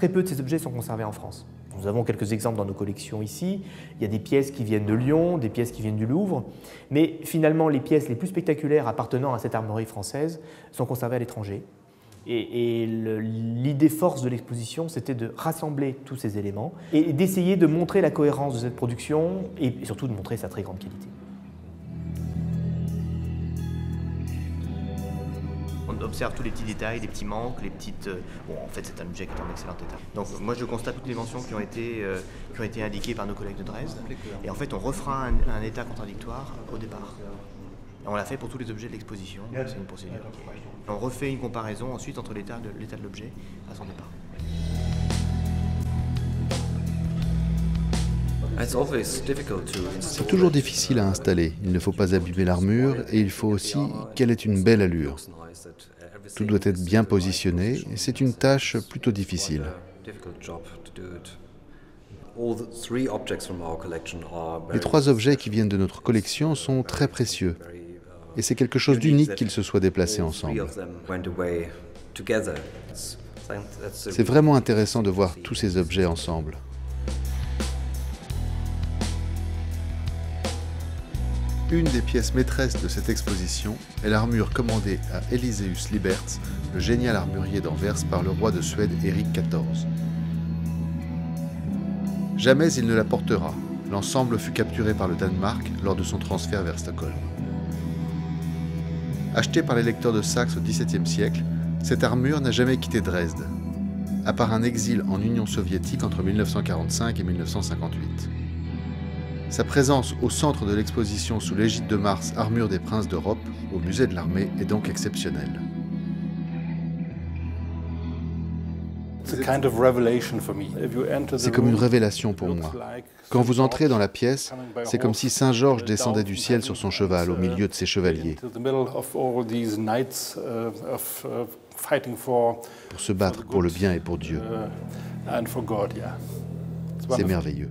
Très peu de ces objets sont conservés en France. Nous avons quelques exemples dans nos collections ici. Il y a des pièces qui viennent de Lyon, des pièces qui viennent du Louvre. Mais finalement, les pièces les plus spectaculaires appartenant à cette armurerie française sont conservées à l'étranger. Et l'idée force de l'exposition, c'était de rassembler tous ces éléments et d'essayer de montrer la cohérence de cette production et surtout de montrer sa très grande qualité. On observe tous les petits détails, les petits manques, les petites... Bon, en fait, c'est un objet qui est en excellent état. Donc, moi, je constate toutes les mentions qui ont été indiquées par nos collègues de Dresde. Et en fait, on refera un état contradictoire au départ. On l'a fait pour tous les objets de l'exposition. C'est une procédure. On refait une comparaison ensuite entre l'état de l'objet à son départ. C'est toujours difficile à installer. Il ne faut pas abîmer l'armure et il faut aussi qu'elle ait une belle allure. Tout doit être bien positionné et c'est une tâche plutôt difficile. Les 3 objets qui viennent de notre collection sont très précieux et c'est quelque chose d'unique qu'ils se soient déplacés ensemble. C'est vraiment intéressant de voir tous ces objets ensemble. Une des pièces maîtresses de cette exposition est l'armure commandée à Eliseus Liberts, le génial armurier d'Anvers par le roi de Suède Éric XIV. Jamais il ne la portera. L'ensemble fut capturé par le Danemark lors de son transfert vers Stockholm. Achetée par les lecteurs de Saxe au XVIIe siècle, cette armure n'a jamais quitté Dresde, à part un exil en Union soviétique entre 1945 et 1958. Sa présence au centre de l'exposition sous l'égide de Mars Armure des Princes d'Europe, au musée de l'armée, est donc exceptionnelle. C'est comme une révélation pour moi. Quand vous entrez dans la pièce, c'est comme si Saint Georges descendait du ciel sur son cheval, au milieu de ses chevaliers, pour se battre pour le bien et pour Dieu. C'est merveilleux.